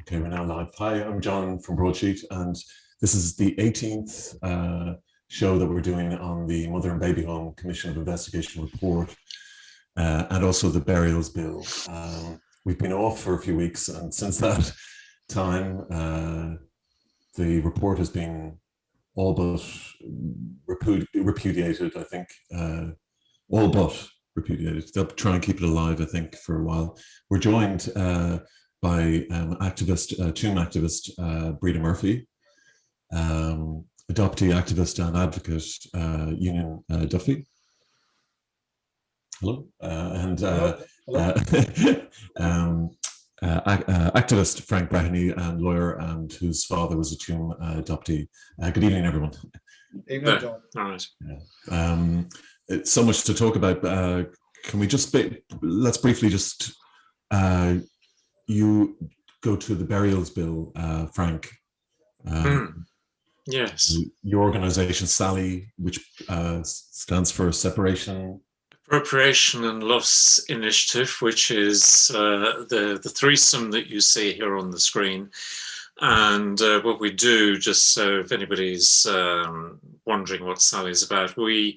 Okay, we're now live. Hi, I'm John from Broadsheet, and this is the 18th show that we're doing on the Mother and Baby Home Commission of Investigation report, and also the burials bill. We've been off for a few weeks, and since that time, the report has been all but repudiated, I think. All but repudiated. They'll try and keep it alive, I think, for a while. We're joined by Tuam activist Breeda Murphy, adoptee activist and advocate Eunan Duffy. Hello. And activist Frank Breheny, and lawyer, and whose father was a Tuam adoptee. Good evening, everyone. Evening, John. All right. It's so much to talk about. Can we just let's briefly just you go to the burials bill, Frank. Yes. Your organization, SALI, which stands for Separation, Appropriation and Loss Initiative, which is the threesome that you see here on the screen. And what we do, just so if anybody's wondering what SALI is about, we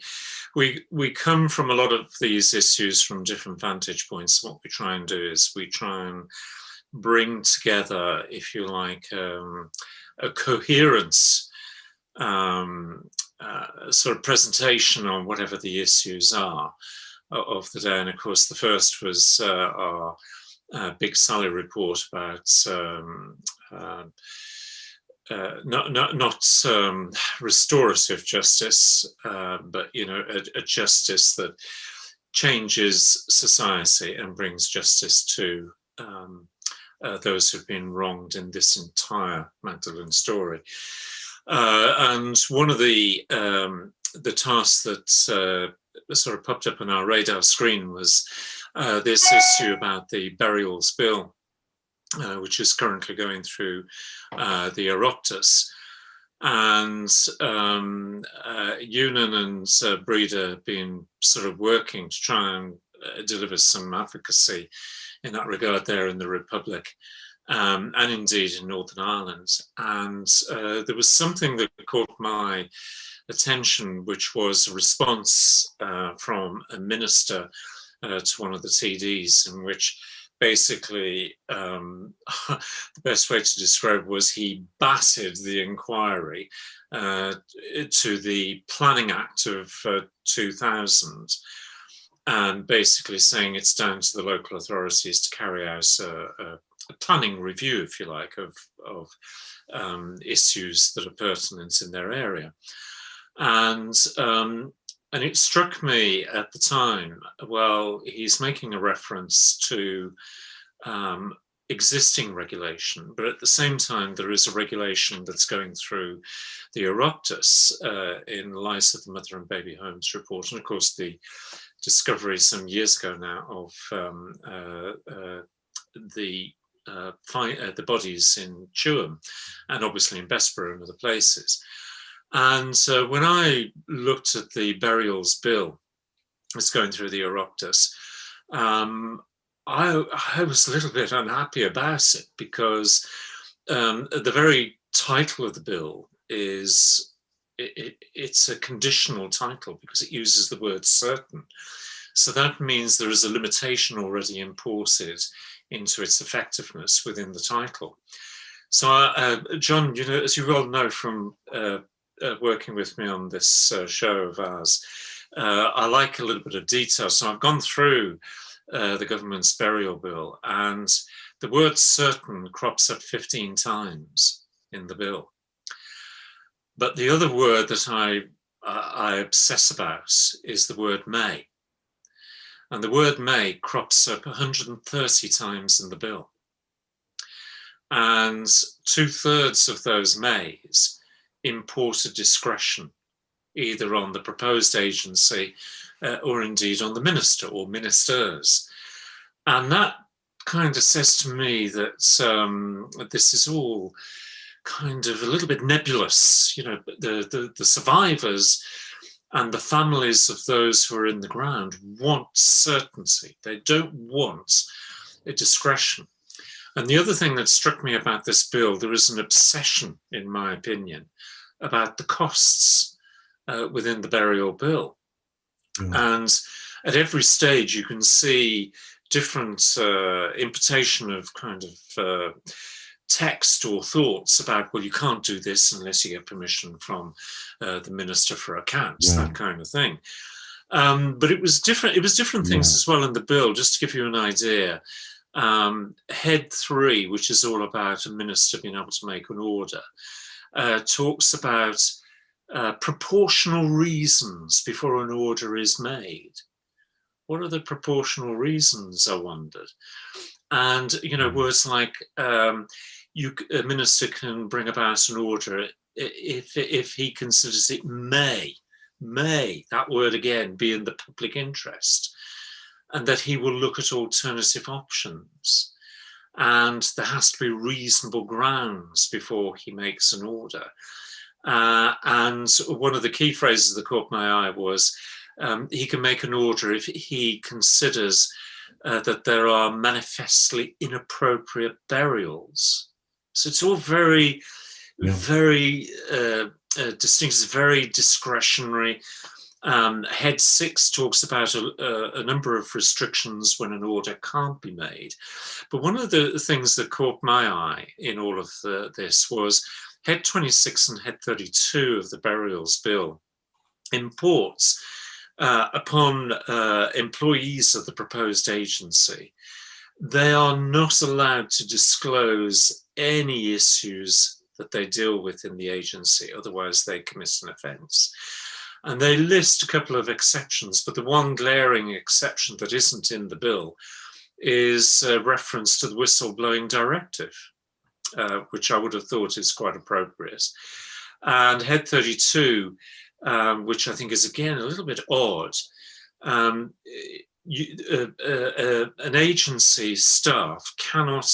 come from a lot of these issues from different vantage points. What we try and do is we try and bring together, if you like, a coherence sort of presentation on whatever the issues are of the day. And of course, the first was our big SALI report about not restorative justice, but a justice that changes society and brings justice to those who've been wronged in this entire Magdalene story. And one of the tasks that sort of popped up on our radar screen was this issue about the burials bill, which is currently going through the Oireachtas. And Eunan and Breeda have been sort of working to try and deliver some advocacy in that regard there in the Republic, and indeed in Northern Ireland. And there was something that caught my attention, which was a response from a minister to one of the TDs, in which basically the best way to describe was he batted the inquiry to the Planning Act of 2000, and basically saying it's down to the local authorities to carry out a planning review, if you like, of issues that are pertinent in their area. And it struck me at the time, well, he's making a reference to existing regulation, but at the same time, there is a regulation that's going through the Oireachtas in light of the Mother and Baby Homes report. And of course, the discovery some years ago now of the bodies in Tuam, and obviously in Bessborough and other places. And when I looked at the burials bill that's going through the Oireachtas, I was a little bit unhappy about it, because the very title of the bill is, it's a conditional title because it uses the word certain. So that means there is a limitation already imported into its effectiveness within the title. So, John, as you well know from working with me on this show of ours, I like a little bit of detail. So I've gone through the government's burial bill, and the word certain crops up 15 times in the bill. But the other word that I obsess about is the word may. And the word may crops up 130 times in the bill. And 2/3 of those mays import a discretion, either on the proposed agency or indeed on the minister or ministers. And that kind of says to me that this is all kind of a little bit nebulous. The survivors and the families of those who are in the ground want certainty. They don't want a discretion. And the other thing that struck me about this bill, there is an obsession, in my opinion, about the costs within the burial bill. And at every stage, you can see different imputation of kind of text or thoughts about, well, you can't do this unless you get permission from the Minister for Accounts, that kind of thing. But it was different. It was different things as well in the bill. Just to give you an idea, Head 3, which is all about a minister being able to make an order, talks about proportional reasons before an order is made. What are the proportional reasons, I wondered? And, you know, words like a minister can bring about an order if he considers it may, that word again, be in the public interest, and that he will look at alternative options. And there has to be reasonable grounds before he makes an order. And one of the key phrases that caught my eye was, he can make an order if he considers that there are manifestly inappropriate burials. So it's all very, very distinct, it's very discretionary. Head 6 talks about a number of restrictions when an order can't be made. But one of the things that caught my eye in all of this was Head 26 and Head 32 of the Burials Bill imports upon employees of the proposed agency, they are not allowed to disclose any issues that they deal with in the agency, otherwise they commit an offence. And they list a couple of exceptions, but the one glaring exception that isn't in the bill is reference to the whistleblowing directive, which I would have thought is quite appropriate. And Head 32, which I think is again a little bit odd, an agency staff cannot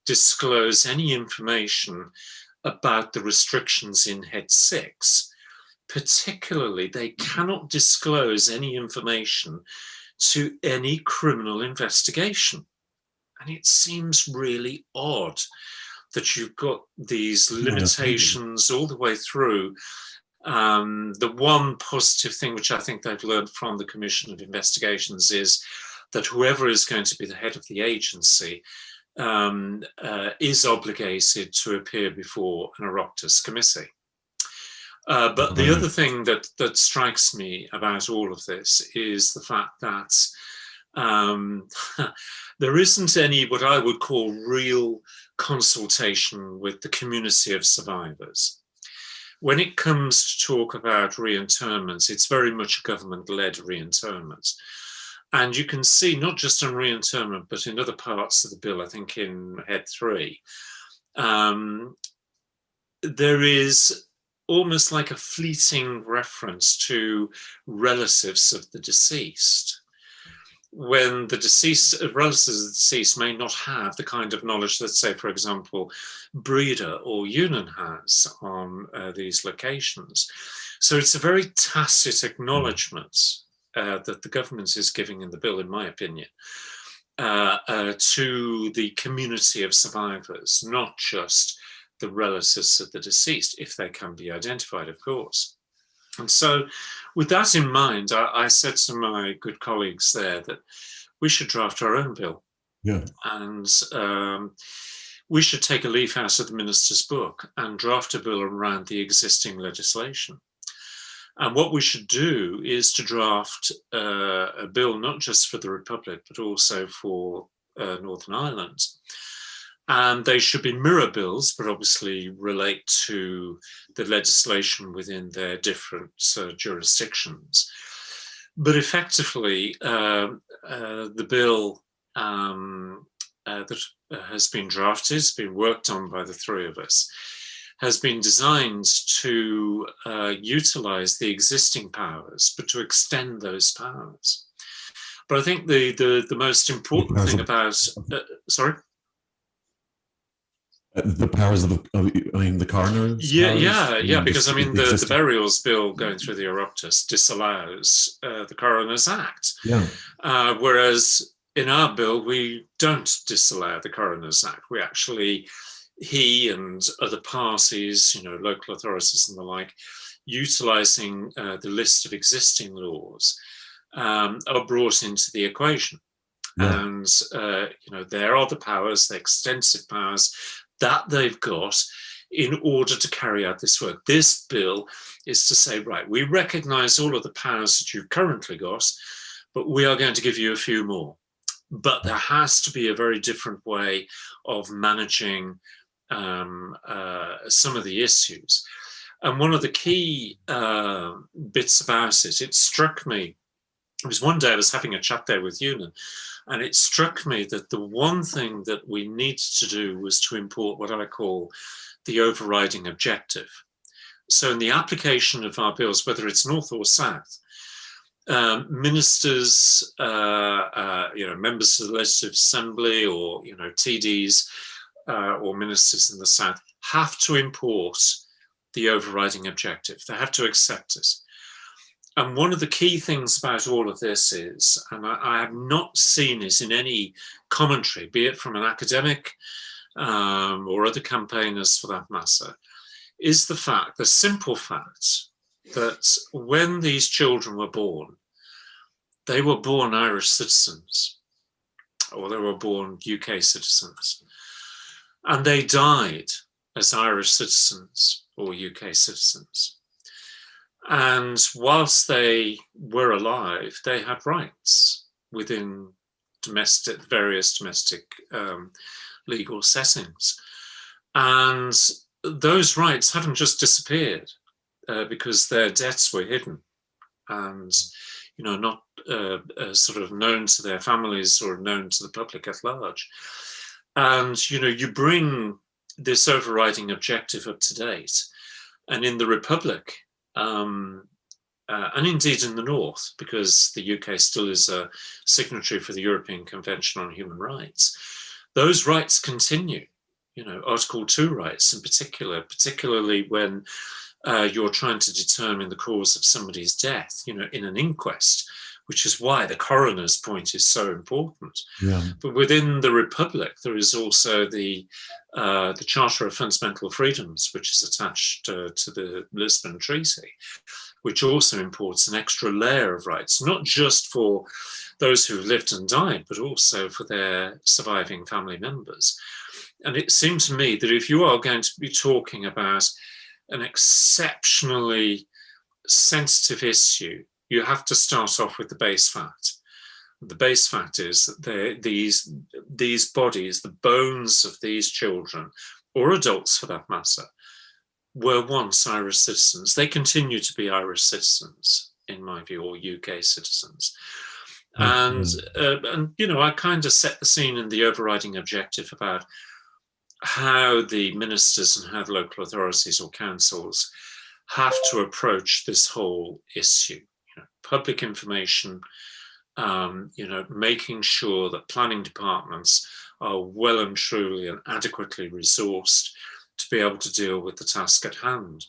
disclose any information about the restrictions in Head 6. Particularly, they cannot disclose any information to any criminal investigation. And it seems really odd that you've got these limitations all the way through. The one positive thing which I think they've learned from the Commission of Investigations is that whoever is going to be the head of the agency is obligated to appear before an Oireachtas committee. But the other thing that strikes me about all of this is the fact that there isn't any what I would call real consultation with the community of survivors. When it comes to talk about reinterments, it's very much a government-led reinterment. And you can see not just on reinterment, but in other parts of the bill, I think in Head 3, there is almost like a fleeting reference to relatives of the deceased, when the relatives of the deceased may not have the kind of knowledge that, say, for example, Breeda or Eunan has on these locations. So it's a very tacit acknowledgement that the government is giving in the bill, in my opinion, to the community of survivors, not just the relatives of the deceased, if they can be identified, of course. And so with that in mind, I said to my good colleagues there that we should draft our own bill. And we should take a leaf out of the minister's book and draft a bill around the existing legislation. And what we should do is to draft a bill not just for the Republic, but also for Northern Ireland. And they should be mirror bills, but obviously relate to the legislation within their different jurisdictions. But effectively, the bill that has been drafted, has been worked on by the three of us, has been designed to utilize the existing powers, but to extend those powers. But I think the most important thing about, sorry? The powers of I mean, the coroner's powers? Because I mean, the burials bill going through the Oireachtas disallows the Coroner's Act. Whereas in our bill, we don't disallow the Coroner's Act. We actually, he and other parties, local authorities and the like, utilising the list of existing laws, are brought into the equation. Yeah. And, there are the powers, the extensive powers that they've got in order to carry out this work. This bill is to say, right, we recognise all of the powers that you've currently got, but we are going to give you a few more. But there has to be a very different way of managing some of the issues. And one of the key bits about it, it struck me, it was one day I was having a chat there with Eunan, and it struck me that the one thing that we needed to do was to import what I call the overriding objective. So in the application of our bills, whether it's north or south, ministers, members of the Legislative Assembly, or TDs or ministers in the South have to import the overriding objective. They have to accept it. And one of the key things about all of this is, and I have not seen it in any commentary, be it from an academic or other campaigners for that matter, is the simple fact that when these children were born, they were born Irish citizens, or they were born UK citizens, and they died as Irish citizens or UK citizens. And whilst they were alive, they had rights within various domestic legal settings. And those rights haven't just disappeared because their deaths were hidden and not sort of known to their families or known to the public at large. And you bring this overriding objective up to date, and in the Republic, and indeed in the North, because the UK still is a signatory for the European Convention on Human Rights, those rights continue. Article 2 rights in particular, particularly when you're trying to determine the cause of somebody's death, in an inquest, which is why the coroner's point is so important. Yeah. But within the Republic, there is also the Charter of Fundamental Freedoms, which is attached to the Lisbon Treaty, which also imports an extra layer of rights, not just for those who've lived and died, but also for their surviving family members. And it seemed to me that if you are going to be talking about an exceptionally sensitive issue, you have to start off with the base fact. The base fact is that these bodies, the bones of these children, or adults for that matter, were once Irish citizens. They continue to be Irish citizens, in my view, or UK citizens. And I kind of set the scene in the overriding objective about how the ministers and how the local authorities or councils have to approach this whole issue. Public information, making sure that planning departments are well and truly and adequately resourced to be able to deal with the task at hand.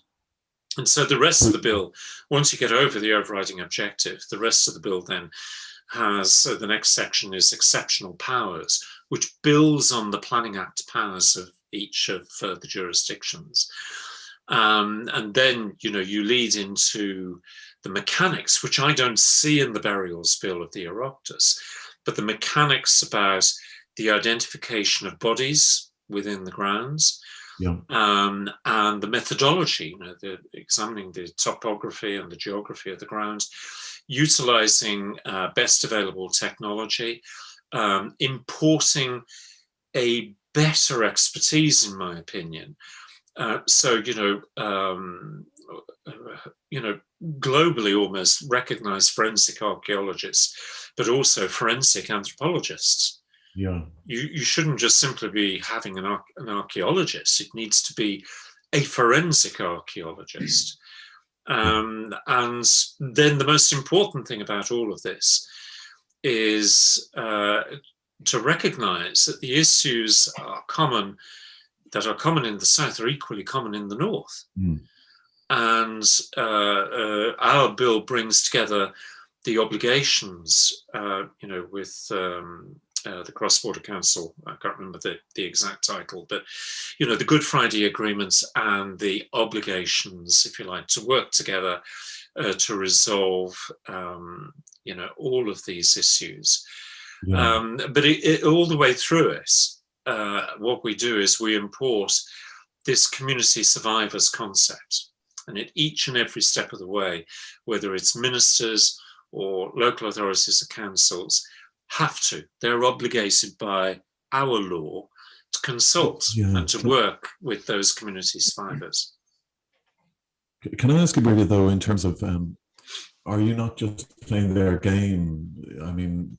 And so the rest of the bill, once you get over the overriding objective, the rest of the bill then has, the next section is exceptional powers, which builds on the Planning Act powers of each of the jurisdictions. And then, you lead into the mechanics, which I don't see in the burials bill of the Oireachtas, but the mechanics about the identification of bodies within the grounds, and the methodology, examining the topography and the geography of the ground, utilising best available technology, importing a better expertise, in my opinion. Globally almost recognised forensic archaeologists, but also forensic anthropologists. Yeah, you shouldn't just simply be having an archaeologist. It needs to be a forensic archaeologist. And then the most important thing about all of this is to recognise that the issues that are common in the South are equally common in the North. And our bill brings together the obligations, with the Cross-Border Council, I can't remember the exact title, but, the Good Friday Agreements and the obligations, if you like, to work together to resolve, all of these issues. Yeah. But all the way through it, what we do is we import this community survivors concept. And at each and every step of the way, whether it's ministers or local authorities or councils, they're obligated by our law to consult and to work with those community survivors. Can I ask you, Breeda, though, in terms of, are you not just playing their game? I mean,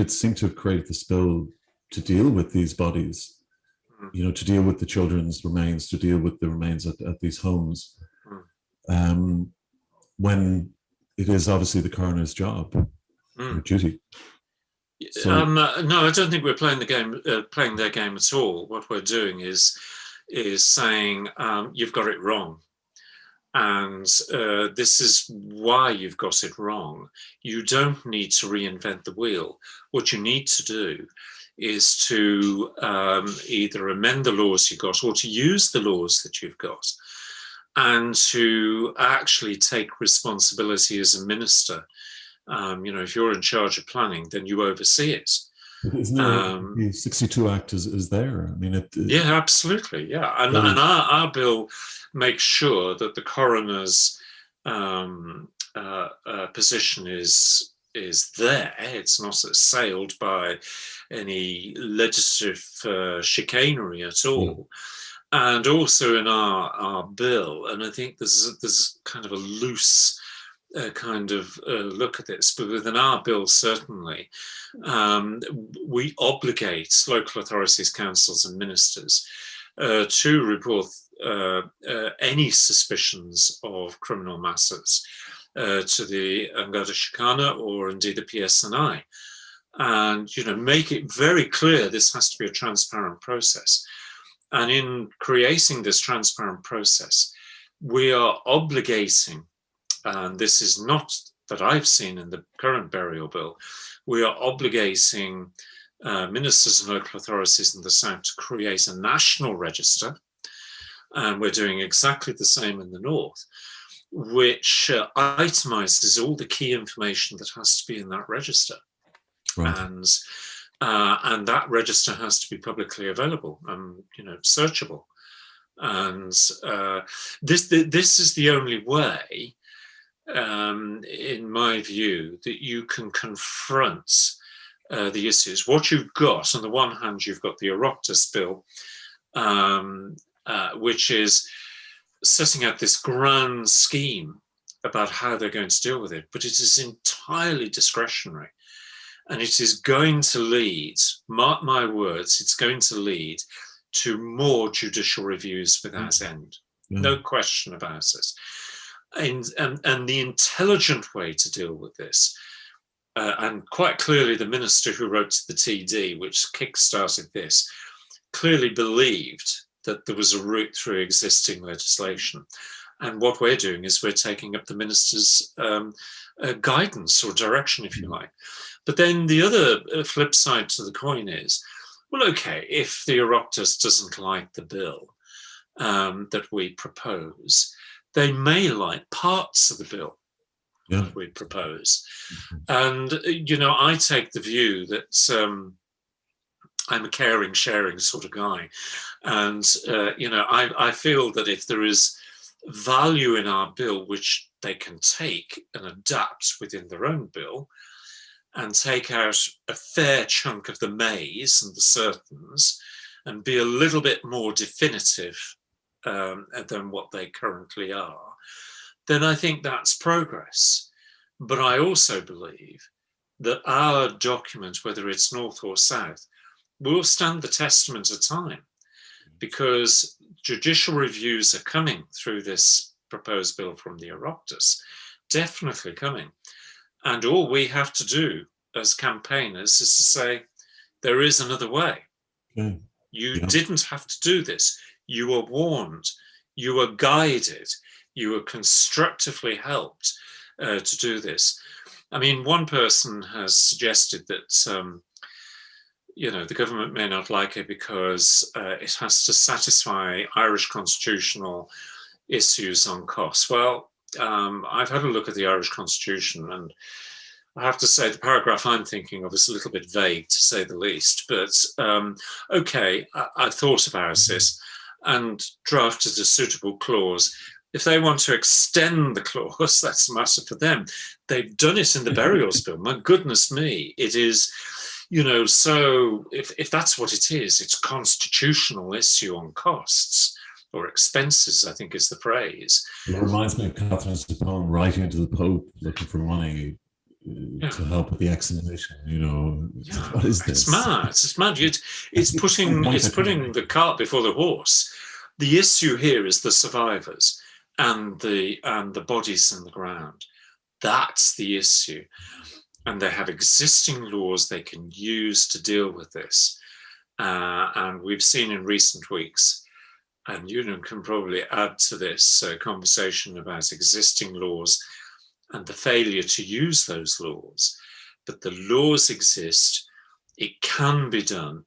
seem to have created this bill to deal with these bodies, to deal with the children's remains, to deal with the remains at these homes, when it is obviously the coroner's job or duty. So, no, I don't think we're playing their game at all. What we're doing is saying you've got it wrong, and this is why you've got it wrong. You don't need to reinvent the wheel. What you need to do is to either amend the laws you've got or to use the laws that you've got, and to actually take responsibility as a minister. If you're in charge of planning, then you oversee it. Isn't the 62 Act is there? I mean, yeah, absolutely, yeah. And our bill makes sure that the coroner's position is there. It's not assailed by any legislative chicanery at all. Yeah. And also in our bill, and I think there's kind of a loose look at this, but within our bill, certainly, we obligate local authorities, councils and ministers to report any suspicions of criminal matters to the Angada Shikana or indeed the PSNI, and make it very clear this has to be a transparent process. And in creating this transparent process, we are obligating, and this is not that I've seen in the current burial bill, we are obligating ministers and local authorities in the South to create a national register, and we're doing exactly the same in the North, which itemizes all the key information that has to be in that register. Right. And that register has to be publicly available and searchable. And this is the only way, in my view, that you can confront the issues. What you've got, on the one hand, you've got the Oireachtas bill, which is setting out this grand scheme about how they're going to deal with it, but it is entirely discretionary. And it is going to lead, mark my words, it's going to lead to more judicial reviews without end. No question about it. And the intelligent way to deal with this, and quite clearly the minister who wrote to the TD, which kick-started this, clearly believed that there was a route through existing legislation. And what we're doing is we're taking up the minister's guidance or direction, if you like. But then the other flip side to the coin is, well, okay, if the Oireachtas doesn't like the bill that we propose, they may like parts of the bill that we propose. And, I take the view that I'm a caring, sharing sort of guy. And, I feel that if there is value in our bill, which they can take and adapt within their own bill, and take out a fair chunk of the mays and the certains and be a little bit more definitive than what they currently are, then I think that's progress. But I also believe that our document, whether it's North or South, will stand the testament of time, because judicial reviews are coming through this proposed bill from the Oireachtas, definitely coming. And all we have to do as campaigners is to say, there is another way. You didn't have to do this. You were warned, you were guided, you were constructively helped to do this. I mean, one person has suggested that, the government may not like it because it has to satisfy Irish constitutional issues on costs. Well, I've had a look at the Irish Constitution, and I have to say the paragraph I'm thinking of is a little bit vague, to say the least. But okay, I've thought about this and drafted a suitable clause. If they want to extend the clause, that's a matter for them. They've done it in the burials bill. My goodness me, it is, so if that's what it is, it's a constitutional issue on costs or expenses, I think is the phrase. It reminds me of Catherine Zeta-Jones writing to the Pope looking for money to help with the examination. What is this? It's mad. It's mad. It's putting the cart before the horse. The issue here is the survivors and the bodies in the ground. That's the issue. And they have existing laws they can use to deal with this. And we've seen in recent weeks, and Eunan can probably add to this conversation about existing laws and the failure to use those laws. But the laws exist, it can be done,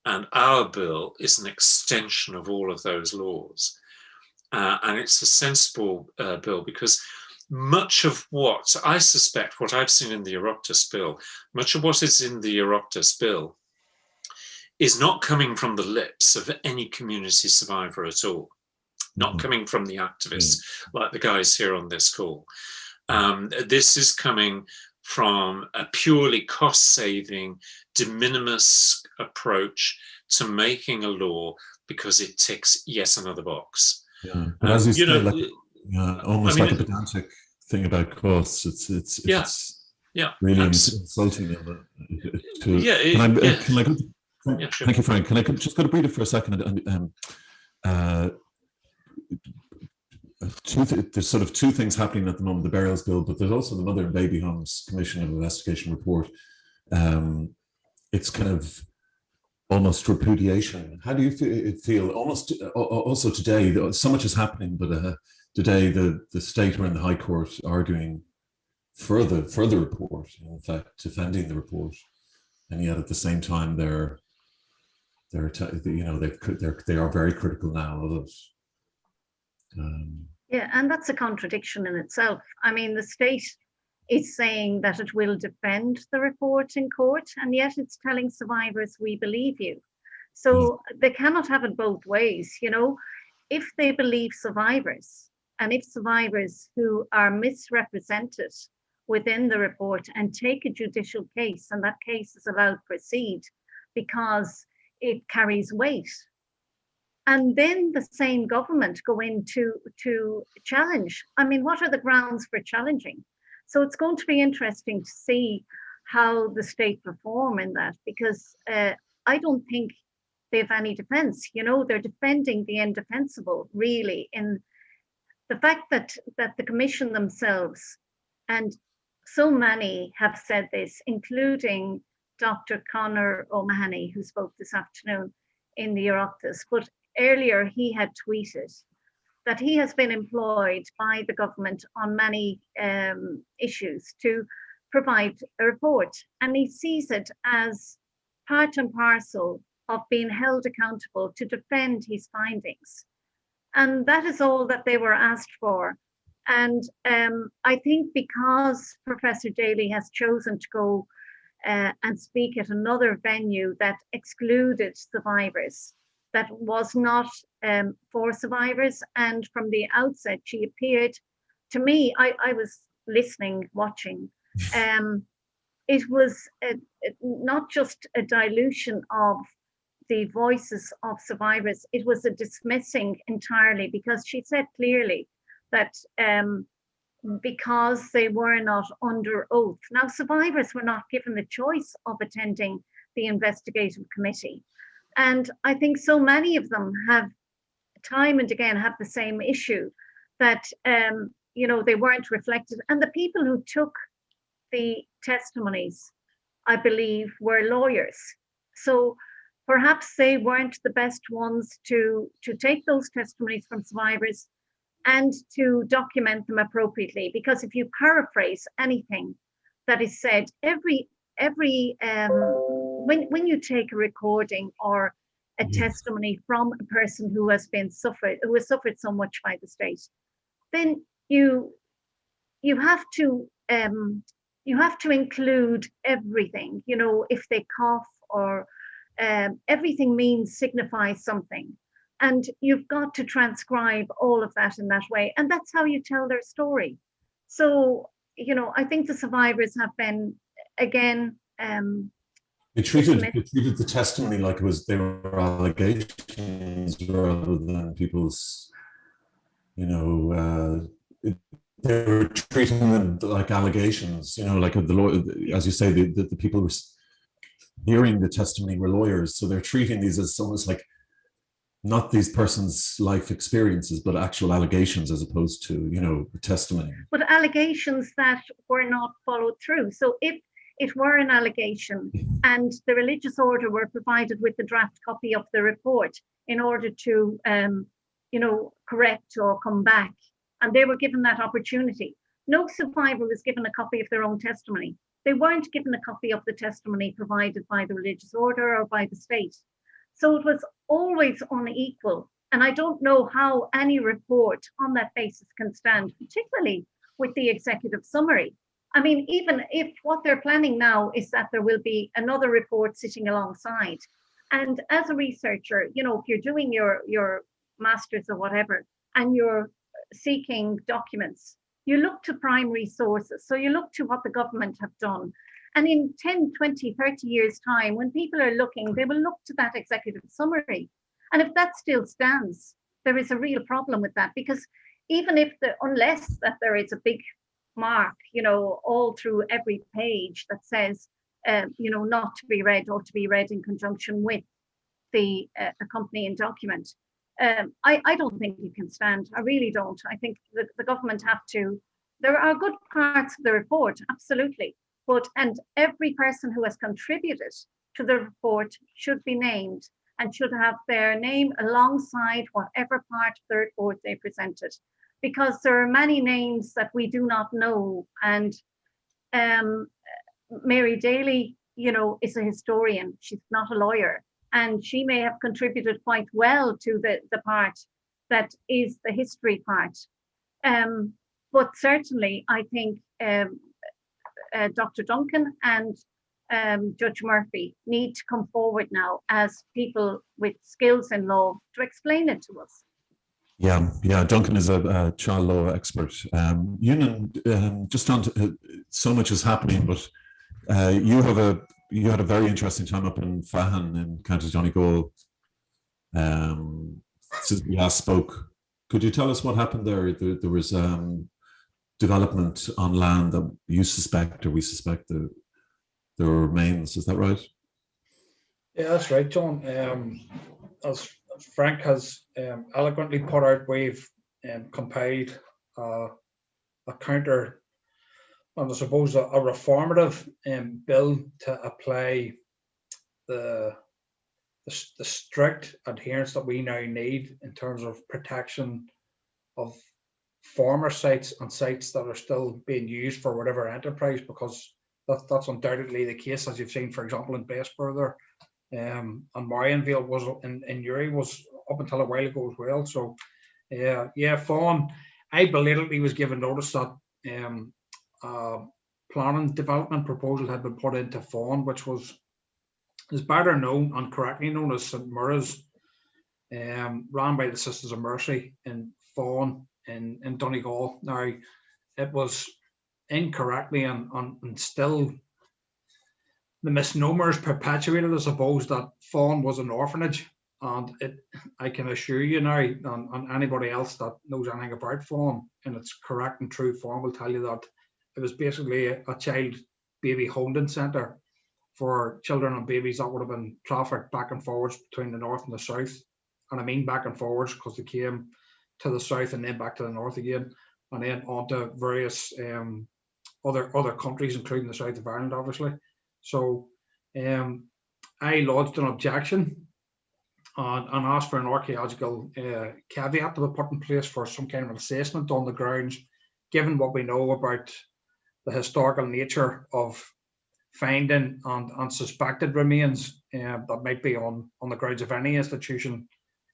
and our bill is an extension of all of those laws. And it's a sensible bill, because much of what I suspect, what I've seen in the Oireachtas bill, much of what is in the Oireachtas bill is not coming from the lips of any community survivor at all, not coming from the activists like the guys here on this call. This is coming from a purely cost-saving, de minimis approach to making a law because it ticks yet another box. Yeah, but as you say, almost like a pedantic thing about costs. It's really insulting. Thank you, Frank. Can I just go to Breeda for a second? There's sort of two things happening at the moment: the burials bill, but there's also the Mother and Baby Homes Commission of Investigation report. It's kind of almost repudiation. How do you feel? Almost also today, so much is happening, but today the state are in the High Court arguing for the report. In fact, defending the report, and yet at the same time they are very critical now of it. Yeah, and that's a contradiction in itself. I mean, the state is saying that it will defend the report in court, and yet it's telling survivors, we believe you. So they cannot have it both ways. If they believe survivors, and if survivors who are misrepresented within the report and take a judicial case, and that case is allowed to proceed because it carries weight, and then the same government go in to challenge. I mean, what are the grounds for challenging? So it's going to be interesting to see how the state perform in that, because I don't think they have any defense. They're defending the indefensible, really, in the fact that the commission themselves, and so many have said this, including Dr. Conor O'Mahony, who spoke this afternoon in the Oireachtas, but earlier he had tweeted that he has been employed by the government on many issues to provide a report, and he sees it as part and parcel of being held accountable to defend his findings. And that is all that they were asked for. And I think because Professor Daly has chosen to go and speak at another venue that excluded survivors, that was not for survivors, and from the outset she appeared to me, I was listening, watching, it was not just a dilution of the voices of survivors, it was a dismissing entirely, because she said clearly that because they were not under oath. Now, survivors were not given the choice of attending the investigative committee. And I think so many of them have time and again have the same issue, that they weren't reflected. And the people who took the testimonies, I believe, were lawyers. So perhaps they weren't the best ones to take those testimonies from survivors and to document them appropriately. Because if you paraphrase anything that is said every when you take a recording or a testimony from a person who has suffered so much by the state, then you have to include everything. You know, if they cough or everything signifies something, and you've got to transcribe all of that in that way, and that's how you tell their story. So, you know, I think the survivors have been, again, they treated the testimony like they were allegations rather than people's, you know, they were treating them like allegations, you know, like the lawyer, as you say, the people who were hearing the testimony were lawyers, so they're treating these as almost like not these persons' life experiences, but actual allegations as opposed to, you know, testimony. But allegations that were not followed through. So if it were an allegation and the religious order were provided with the draft copy of the report in order to, you know, correct or come back, and they were given that opportunity, no survivor was given a copy of their own testimony. They weren't given a copy of the testimony provided by the religious order or by the state. So it was always unequal. And I don't know how any report on that basis can stand, particularly with the executive summary. I mean, even if what they're planning now is that there will be another report sitting alongside. And as a researcher, you know, if you're doing your master's or whatever, and you're seeking documents, you look to primary sources. So you look to what the government have done. And in 10, 20, 30 years' time, when people are looking, they will look to that executive summary. And if that still stands, there is a real problem with that, because even if unless that there is a big mark, you know, all through every page that says, you know, not to be read or to be read in conjunction with the accompanying document, I don't think it can stand. I really don't. I think the government have to. There are good parts of the report, absolutely. And every person who has contributed to the report should be named and should have their name alongside whatever part of the report they presented, because there are many names that we do not know. And Mary Daly, you know, is a historian. She's not a lawyer, and she may have contributed quite well to the part that is the history part. But certainly, I think Dr. Duncan and Judge Murphy need to come forward now as people with skills in law to explain it to us. Yeah. Duncan is a child law expert. Eunan, just on to, so much is happening, but you had a very interesting time up in Fahan in County Donegal since we last spoke. Could you tell us what happened there? There was development on land that you suspect, or we suspect, there remains. Is that right? Yeah, that's right, John. As Frank has eloquently put out, we've compiled a counter, and I suppose a reformative bill to apply the strict adherence that we now need in terms of protection of former sites and sites that are still being used for whatever enterprise, because that's undoubtedly the case, as you've seen, for example, in Bessborough and Marionvale was in Uri was up until a while ago as well. So Fawn, I belatedly was given notice that planning development proposal had been put into Fawn, which is better known and correctly known as St. Murray's, ran by the Sisters of Mercy in Fawn in Donegal. Now, it was incorrectly and still the misnomer is perpetuated, I suppose, that Fawn was an orphanage, and I can assure you now, and anybody else that knows anything about Fawn in its correct and true form will tell you that it was basically a child baby holding centre for children and babies that would have been trafficked back and forwards between the north and the south. And I mean back and forwards because they came to the south and then back to the north again, and then on to various other countries, including the south of Ireland, obviously. So I lodged an objection and asked for an archaeological caveat to be put in place for some kind of assessment on the grounds, given what we know about the historical nature of finding and suspected remains that might be on the grounds of any institution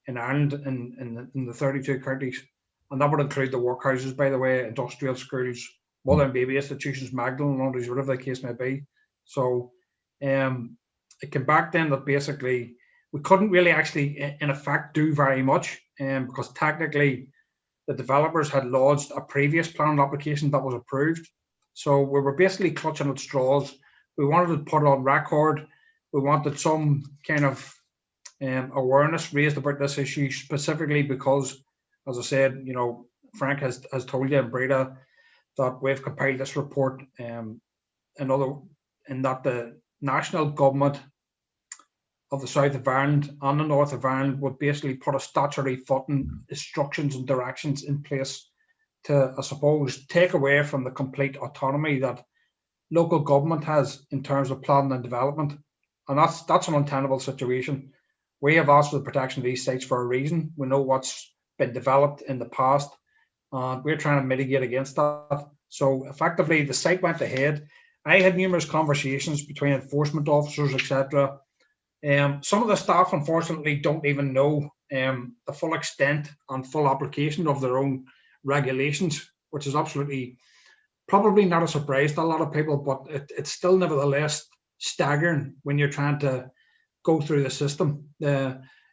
in Ireland in the 32 counties. And that would include the workhouses, by the way, industrial schools, mother and baby institutions, Magdalen laundries, whatever the case may be. So it came back then that basically we couldn't really actually, in effect, do very much because technically the developers had lodged a previous planning application that was approved. So we were basically clutching at straws. We wanted to put on record. We wanted some kind of awareness raised about this issue, specifically because, as I said, you know, Frank has told you and Breeda that we've compiled this report in that the national government of the south of Ireland and the north of Ireland would basically put a statutory footing, instructions and directions in place to, I suppose, take away from the complete autonomy that local government has in terms of planning and development. And that's an untenable situation. We have asked for the protection of these sites for a reason. We know what's been developed in the past, and we're trying to mitigate against that. So effectively, the site went ahead. I had numerous conversations between enforcement officers, etc. Some of the staff, unfortunately, don't even know the full extent and full application of their own regulations, which is absolutely probably not a surprise to a lot of people, but it's still nevertheless staggering when you're trying to go through the system.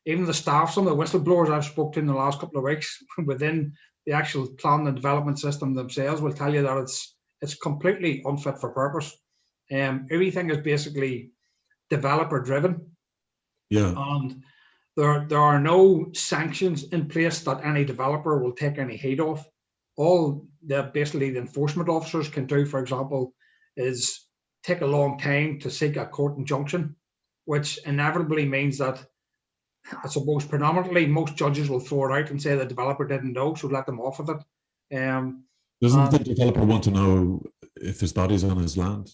Even the staff, some of the whistleblowers I've spoken to in the last couple of weeks within the actual planning and development system themselves will tell you that it's completely unfit for purpose. Everything is basically developer driven. Yeah. And there are no sanctions in place that any developer will take any heed of. All basically the enforcement officers can do, for example, is take a long time to seek a court injunction, which inevitably means that, I suppose, predominantly most judges will throw it out and say the developer didn't know, so let them off of it. Doesn't the developer want to know if there's bodies on his land?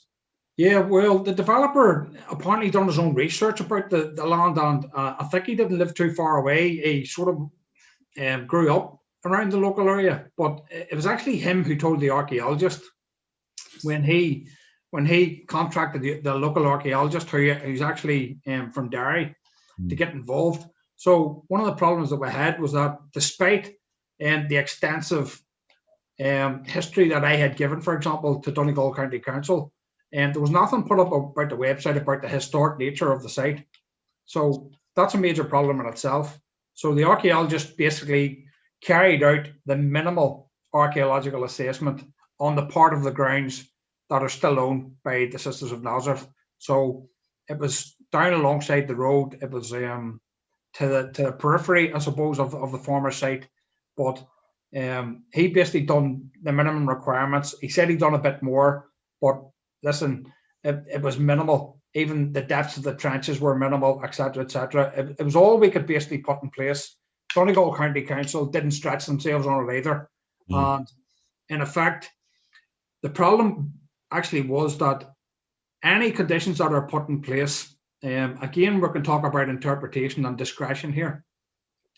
Yeah, well, the developer apparently done his own research about the land, and I think he didn't live too far away. He sort of grew up around the local area, but it was actually him who told the archaeologist when he contracted the local archaeologist who's actually from Derry to get involved. So one of the problems that we had was that despite the extensive history that I had given, for example, to Donegal County Council, and there was nothing put up about the website about the historic nature of the site. So that's a major problem in itself. So the archaeologist basically carried out the minimal archaeological assessment on the part of the grounds that are still owned by the Sisters of Nazareth. So it was down alongside the road. It was to the periphery, I suppose, of the former site. But he basically done the minimum requirements. He said he'd done a bit more, but listen, it was minimal. Even the depths of the trenches were minimal, etc., etc. It was all we could basically put in place. Donegal County Council didn't stretch themselves on it either. And in effect, the problem actually was that any conditions that are put in place, again, we can talk about interpretation and discretion here.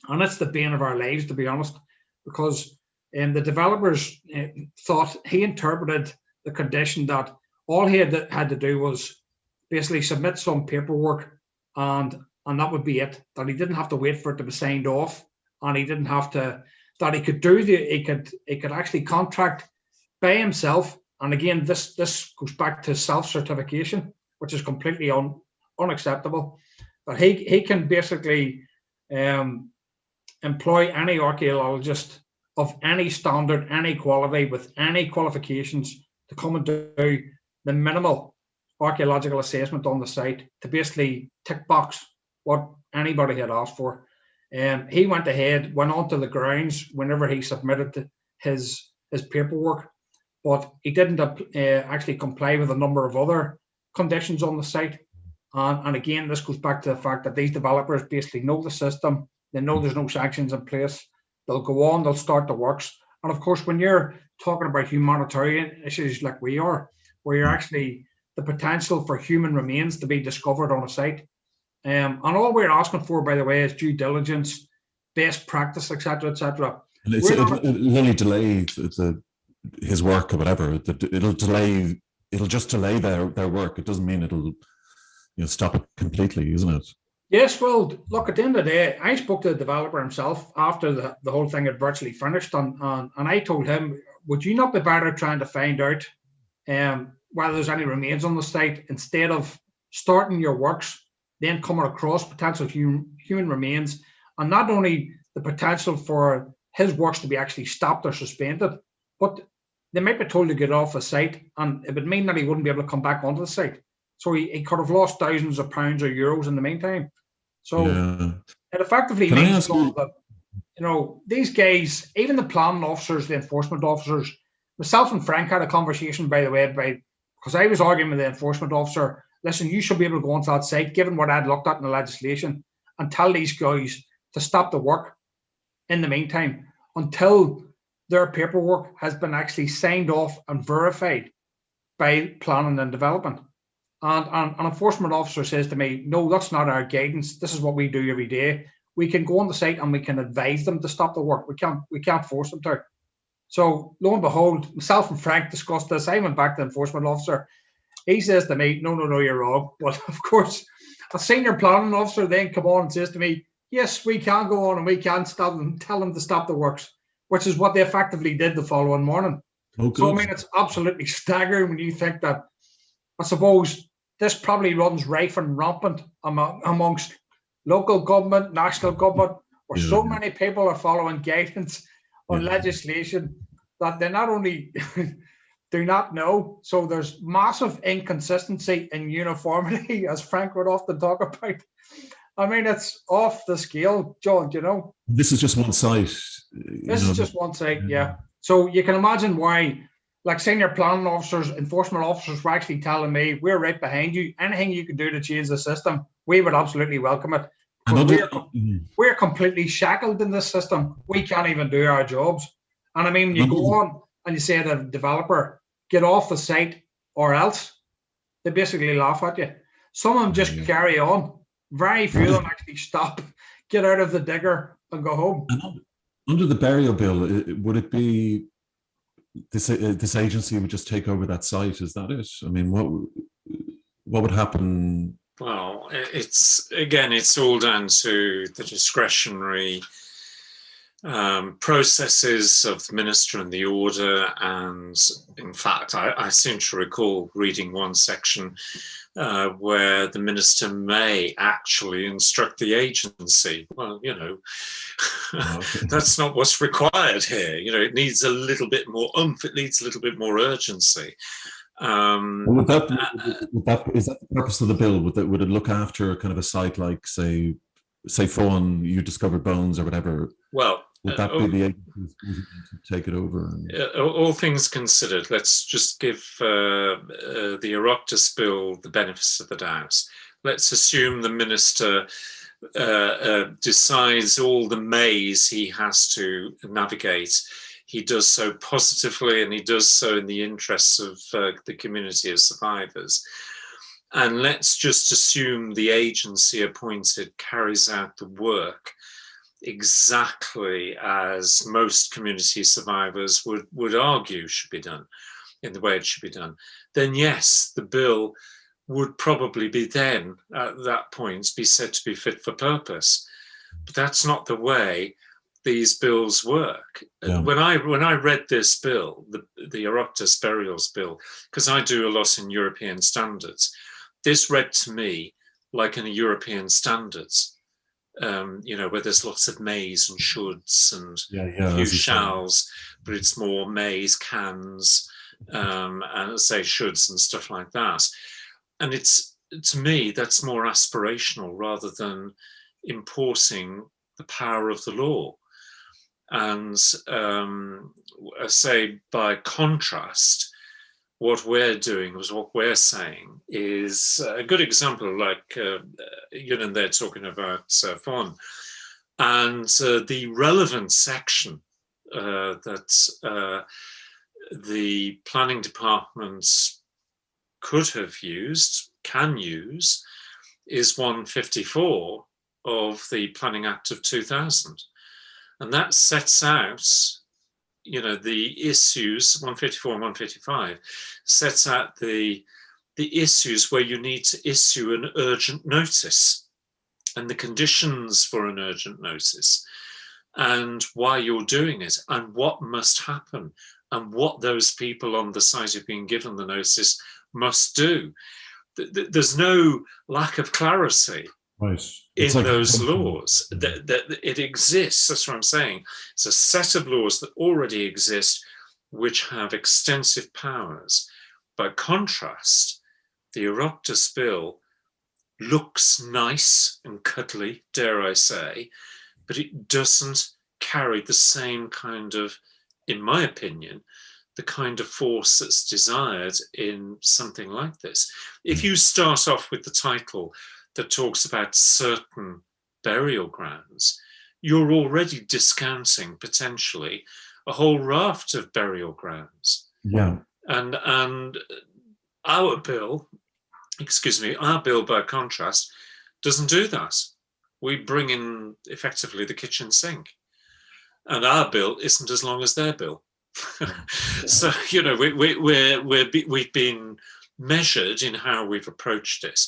And it's the bane of our lives, to be honest, because the developers thought he interpreted the condition that all he had to do was basically submit some paperwork and that would be it, that he didn't have to wait for it to be signed off, and he didn't have to, that he could actually contract by himself. And again, this goes back to self-certification, which is completely unacceptable. But he can basically employ any archaeologist of any standard, any quality, with any qualifications to come and do the minimal archaeological assessment on the site to basically tick box what anybody had asked for. He went ahead, went onto the grounds whenever he submitted his paperwork, but he didn't actually comply with a number of other conditions on the site. And again, this goes back to the fact that these developers basically know the system. They know there's no sanctions in place. They'll go on, they'll start the works. And of course, when you're talking about humanitarian issues like we are, where you're actually the potential for human remains to be discovered on a site. And all we're asking for, by the way, is due diligence, best practice, etc., etc. And it'll only delay the his work or whatever, that it'll just delay their work. It doesn't mean it'll stop it completely, isn't it? Yes, well, look, at the end of the day, I spoke to the developer himself after the whole thing had virtually finished, and I told him, would you not be better trying to find out whether there's any remains on the site instead of starting your works, then coming across potential human remains, and not only the potential for his works to be actually stopped or suspended, but they might be told to get off the site, and it would mean that he wouldn't be able to come back onto the site. So he could have lost thousands of pounds or euros in the meantime. So it effectively means that, these guys, even the planning officers, the enforcement officers, myself and Frank had a conversation, by the way, because I was arguing with the enforcement officer, listen, you should be able to go onto that site, given what I'd looked at in the legislation, and tell these guys to stop the work in the meantime until their paperwork has been actually signed off and verified by planning and development. And an enforcement officer says to me, no, that's not our guidance. This is what we do every day. We can go on the site and we can advise them to stop the work. We can't force them to. So lo and behold, myself and Frank discussed this. I went back to the enforcement officer. He says to me, no, you're wrong. But of course, a senior planning officer then come on and says to me, yes, we can go on and we can stop them, tell them to stop the works, which is what they effectively did the following morning. Oh, so, I mean, it's absolutely staggering when you think that, I suppose, this probably runs rife and rampant amongst local government, national government, where so many people are following guidance on legislation that they not only do not know, so there's massive inconsistency in uniformity, as Frank would often talk about. I mean, it's off the scale, John, This is just one site. This is just one site, yeah. So you can imagine why, like, senior planning officers, enforcement officers were actually telling me, we're right behind you. Anything you can do to change the system, we would absolutely welcome it. We're completely shackled in this system. We can't even do our jobs. And I mean, you go on and you say to the developer, get off the site or else, they basically laugh at you. Some of them just carry on. Very few of them actually stop, get out of the digger and go home. And under the burial bill, would it be this agency would just take over that site? Is that it? I mean, what would happen? Well, it's all down to the discretionary processes of the minister and the order. And in fact, I seem to recall reading one section where the minister may actually instruct the agency. Well, that's not what's required here. It needs a little bit more oomph. It needs a little bit more urgency. Is that the purpose of the bill? Would it look after kind of a site like, say Tuam, you discovered bones or whatever? Well, would that be the agency to take it over? All things considered, let's just give the Oireachtas bill the benefits of the doubt. Let's assume the minister decides all the maze he has to navigate. He does so positively, and he does so in the interests of the community of survivors. And let's just assume the agency appointed carries out the work exactly as most community survivors would argue should be done, in the way it should be done. Then yes, the bill would probably be then, at that point, be said to be fit for purpose. But that's not the way these bills work. Yeah. When I read this bill, the Oireachtas burials bill, because I do a lot in European standards, this read to me like in a European standards, where there's lots of mays and shoulds and a few shalls, but it's more mays, cans, and say shoulds and stuff like that. And it's, to me, that's more aspirational rather than importing the power of the law. And say by contrast, what we're doing is what we're saying is a good example, like Eunan there talking about fun, and the relevant section that the planning departments could have used, can use, is 154 of the Planning Act of 2000. And that sets out, you know, the issues, 154 and 155, sets out the issues where you need to issue an urgent notice and the conditions for an urgent notice and why you're doing it and what must happen and what those people on the site who've been given the notice must do. There's no lack of clarity in those laws. That it exists, that's what I'm saying. It's a set of laws that already exist which have extensive powers. By contrast, the Oireachtas bill looks nice and cuddly, dare I say, but it doesn't carry the same kind of, in my opinion, the kind of force that's desired in something like this. If you start off with the title that talks about certain burial grounds, you're already discounting potentially a whole raft of burial grounds. Yeah. And our bill, our bill by contrast, doesn't do that. We bring in effectively the kitchen sink. And our bill isn't as long as their bill. So, you know, we've been measured in how we've approached it,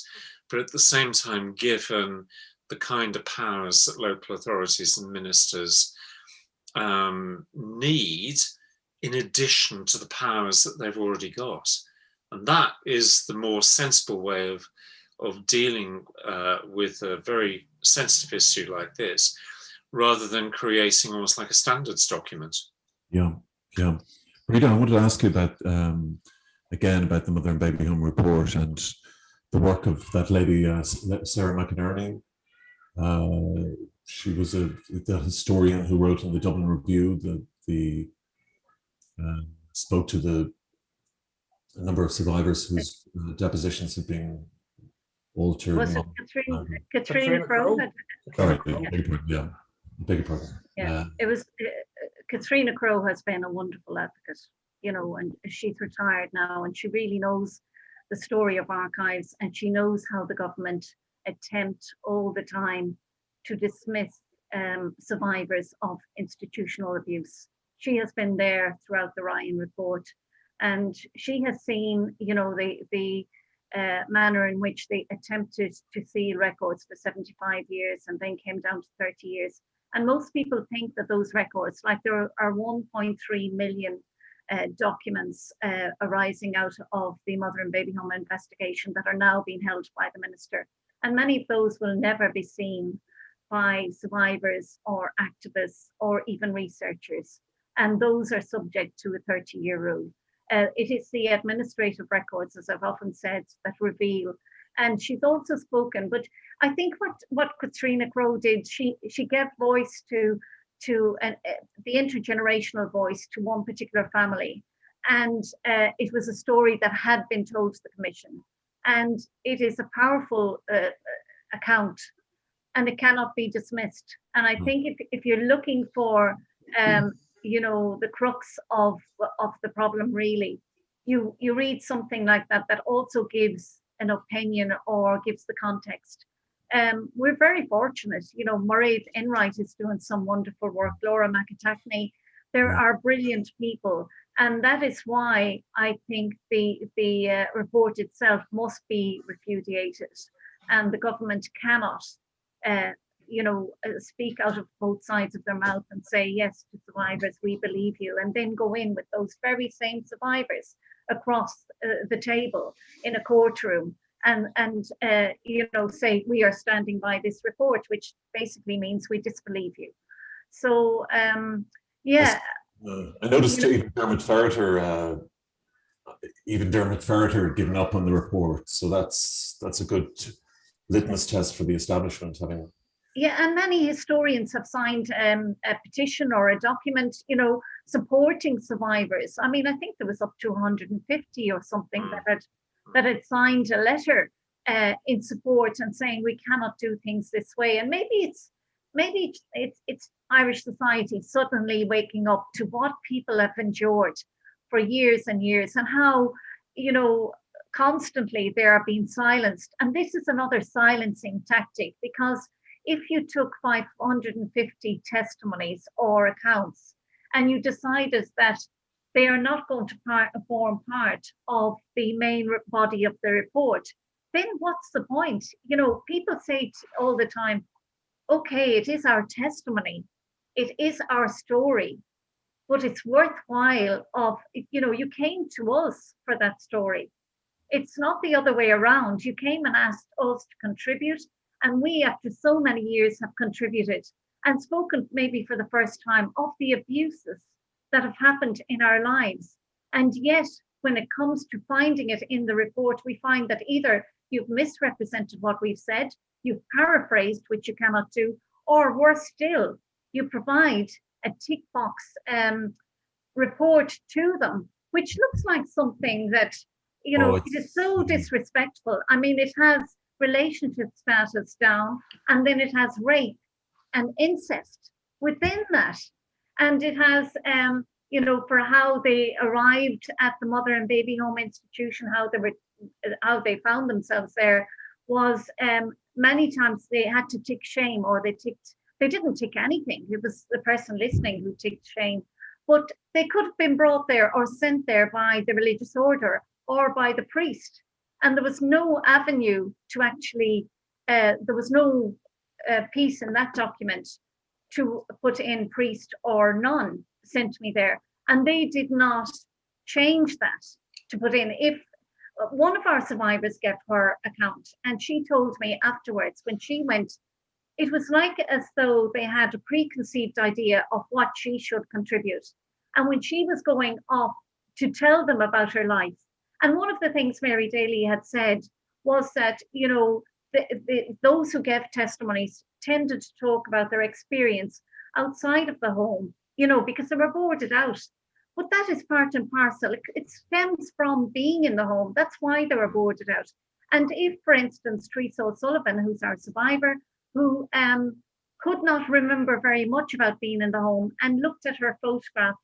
but at the same time, given the kind of powers that local authorities and ministers need, in addition to the powers that they've already got. And that is the more sensible way of dealing with a very sensitive issue like this, rather than creating almost like a standards document. Yeah, yeah. Breeda, I wanted to ask you about, again, about the Mother and Baby Home report and the work of that lady, Sarah McInerney. She was the historian who wrote in the Dublin Review, spoke to a number of survivors whose depositions had been altered. Was it Katrina Crowe? Sorry, beg your pardon. Yeah, it was Katrina Crowe has been a wonderful advocate, you know, and she's retired now, and she really knows the story of archives, and she knows how the government attempt all the time to dismiss survivors of institutional abuse. She has been there throughout the Ryan report, and she has seen, you know, the manner in which they attempted to seal records for 75 years and then came down to 30 years. And most people think that those records, like there are 1.3 million documents arising out of the Mother and Baby Home investigation that are now being held by the minister. And many of those will never be seen by survivors or activists or even researchers. And those are subject to a 30-year rule. It is the administrative records, as I've often said, that reveal. And she's also spoken, but I think what Katrina Crowe did, she gave voice to the intergenerational voice to one particular family. And it was a story that had been told to the Commission. And it is a powerful account, and it cannot be dismissed. And I think if you're looking for, you know, the crux of the problem, really, you read something like that also gives an opinion or gives the context. We're very fortunate, you know, Mairead Enright is doing some wonderful work, Laura McAtackney, there are brilliant people. And that is why I think the report itself must be repudiated, and the government cannot, you know, speak out of both sides of their mouth and say, yes, to survivors, we believe you, and then go in with those very same survivors across the table in a courtroom and you know, say, we are standing by this report, which basically means we disbelieve you. So, yeah. I noticed even Dermot Ferreter had given up on the report. So that's a good litmus test for the establishment having. Yeah, and many historians have signed a petition or a document, you know, supporting survivors. I mean, I think there was up to 150 or something that had signed a letter in support and saying we cannot do things this way. And maybe it's Irish society suddenly waking up to what people have endured for years and years, and how, you know, constantly they are being silenced. And this is another silencing tactic, because if you took 550 testimonies or accounts and you decided that they are not going to form part of the main body of the report, then what's the point? You know, people say all the time, okay, it is our testimony, it is our story, but it's worthwhile of, you know, you came to us for that story. It's not the other way around. You came and asked us to contribute, and we, after so many years, have contributed and spoken maybe for the first time of the abuses that have happened in our lives. And yet, when it comes to finding it in the report, we find that either you've misrepresented what we've said, you've paraphrased, which you cannot do, or worse still, you provide a tick box report to them, which looks like something that, you know, it is so disrespectful. I mean, it has relationship status down, and then it has rape and incest within that. And it has, you know, for how they arrived at the mother and baby home institution, how they found themselves there, was many times they had to tick shame, or they didn't tick anything. It was the person listening who ticked shame. But they could have been brought there or sent there by the religious order or by the priest. And there was no avenue to actually, there was no piece in that document to put in priest or nun sent me there. And they did not change that to put in. If one of our survivors gave her account, and she told me afterwards when she went, it was like as though they had a preconceived idea of what she should contribute. And when she was going off to tell them about her life, and one of the things Mary Daly had said was that, you know, those who gave testimonies tended to talk about their experience outside of the home, you know, because they were boarded out. But that is part and parcel. It stems from being in the home. That's why they were boarded out. And if, for instance, Teresa O'Sullivan, who's our survivor, who could not remember very much about being in the home and looked at her photograph,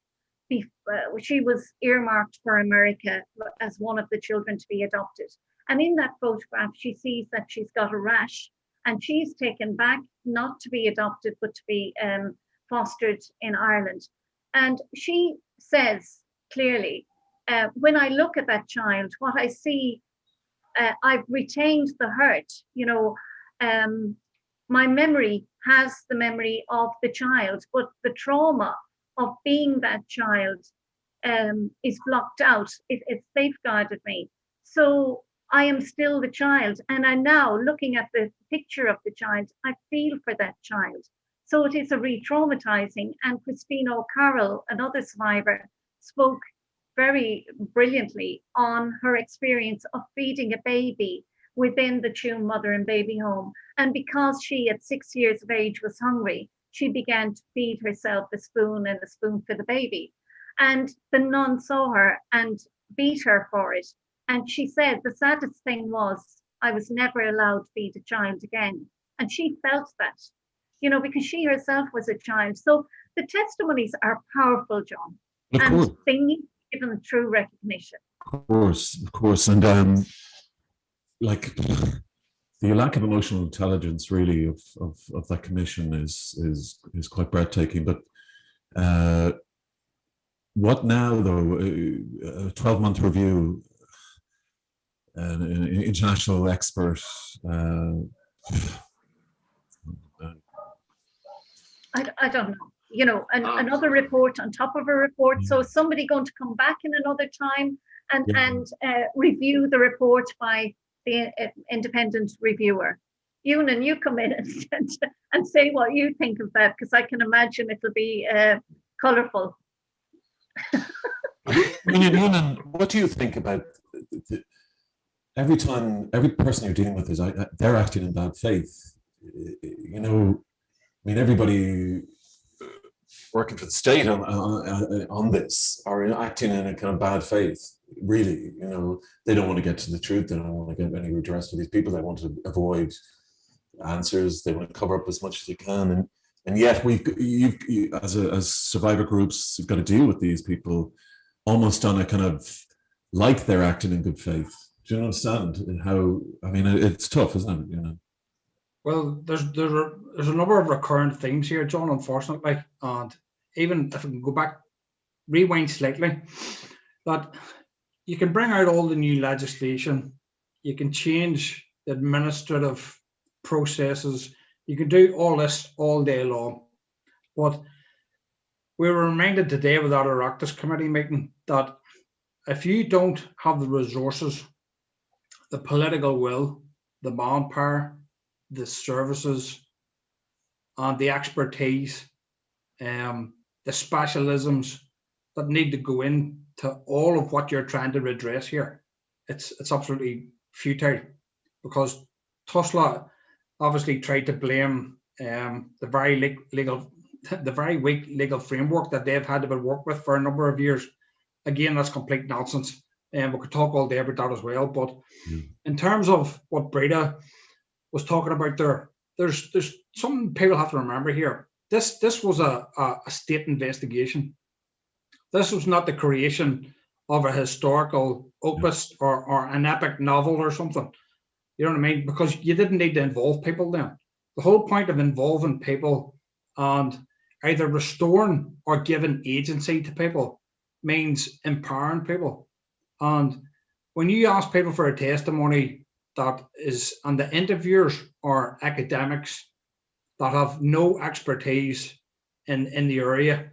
she was earmarked for America as one of the children to be adopted. And in that photograph, she sees that she's got a rash, and she's taken back not to be adopted, but to be fostered in Ireland. And she says clearly, when I look at that child, what I see, I've retained the hurt, you know, my memory has the memory of the child, but the trauma of being that child is blocked out. It safeguarded me. So I am still the child. And I'm now looking at the picture of the child, I feel for that child. So it is a re-traumatizing. And Christine O'Carroll, another survivor, spoke very brilliantly on her experience of feeding a baby within the Tuam mother and baby home. And because she at 6 years of age was hungry, she began to feed herself a spoon and a spoon for the baby. And the nun saw her and beat her for it. And she said the saddest thing was, I was never allowed to feed a child again. And she felt that, you know, because she herself was a child. So the testimonies are powerful, John. And they need to be given true recognition. Of course. And like the lack of emotional intelligence really of that commission is quite breathtaking. But what now though? A 12-month review, an international expert. I don't know. You know, another report on top of a report. So is somebody going to come back in another time and review the report by the independent reviewer? Eunan, you come in and say what you think of that, because I can imagine it'll be colourful. Eunan, what do you think about every person you're dealing with is they're acting in bad faith? You know, I mean, everybody working for the state on this are acting in a kind of bad faith. Really, you know, they don't want to get to the truth. They don't want to get any redress for these people. They want to avoid answers. They want to cover up as much as they can. And yet, you as survivor groups, you've got to deal with these people almost on a kind of like they're acting in good faith. Do you understand how? I mean, it's tough, isn't it? You know. Well, there's a number of recurrent themes here, John, unfortunately, and even if I can go back, rewind slightly, that you can bring out all the new legislation, you can change the administrative processes, you can do all this all day long. But we were reminded today with our Oireachtas committee meeting that if you don't have the resources, the political will, the manpower, the services, and the expertise, the specialisms that need to go into all of what you're trying to redress here, it's absolutely futile, because TUSLA obviously tried to blame the very weak legal framework that they've had to work with for a number of years. Again, that's complete nonsense, and we could talk all day about that as well. But in terms of what Breeda was talking about there, there's something people have to remember here. This was a state investigation. This was not the creation of a historical opus or an epic novel or something. You know what I mean? Because you didn't need to involve people then. The whole point of involving people and either restoring or giving agency to people means empowering people. And when you ask people for a testimony that is, and the interviewers are academics that have no expertise in the area,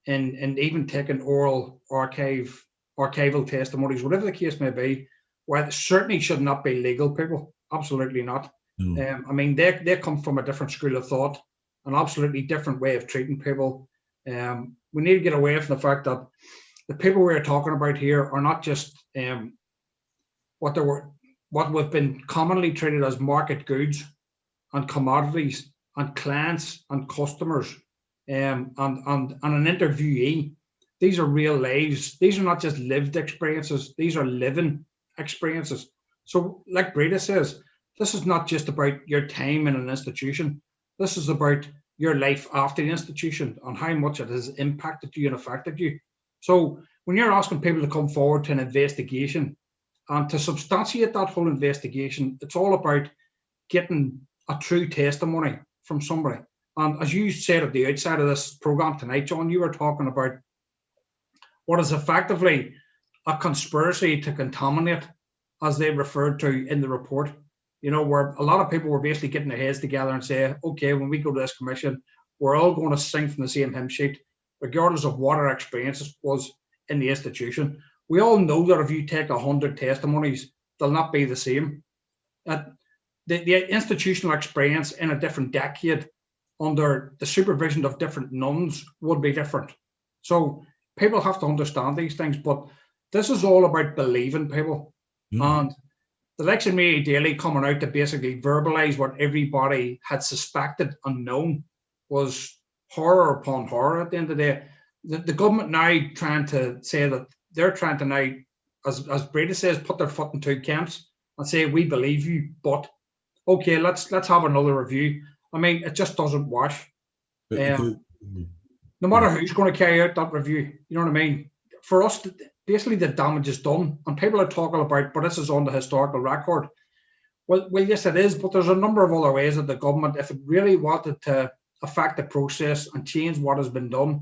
and even taking oral archival testimonies, whatever the case may be, well, it certainly should not be legal people. Absolutely not. I mean, they come from a different school of thought, an absolutely different way of treating people. We need to get away from the fact that the people we're talking about here are not just what we've been commonly treated as market goods and commodities and clients and customers and an interviewee. These are real lives. These are not just lived experiences. These are living experiences. So like Breeda says, this is not just about your time in an institution. This is about your life after the institution and how much it has impacted you and affected you. So when you're asking people to come forward to an investigation and to substantiate that whole investigation, it's all about getting a true testimony from somebody. And as you said at the outside of this program tonight, John, you were talking about what is effectively a conspiracy to contaminate, as they referred to in the report. You know, where a lot of people were basically getting their heads together and say, okay, when we go to this commission, we're all going to sing from the same hymn sheet, regardless of what our experience was in the institution. We all know that if you take 100 testimonies, they'll not be the same. The institutional experience in a different decade under the supervision of different nuns would be different. So people have to understand these things, but this is all about believing people. And the likes of me daily coming out to basically verbalise what everybody had suspected and known was horror upon horror at the end of the day. The government now trying to say that they're trying to now, as Breeda says, put their foot in two camps and say, we believe you, but okay, let's have another review. I mean, it just doesn't wash. No matter who's going to carry out that review, you know what I mean? For us, basically the damage is done, and people are talking about, but this is on the historical record. Well, yes, it is, but there's a number of other ways that the government, if it really wanted to affect the process and change what has been done,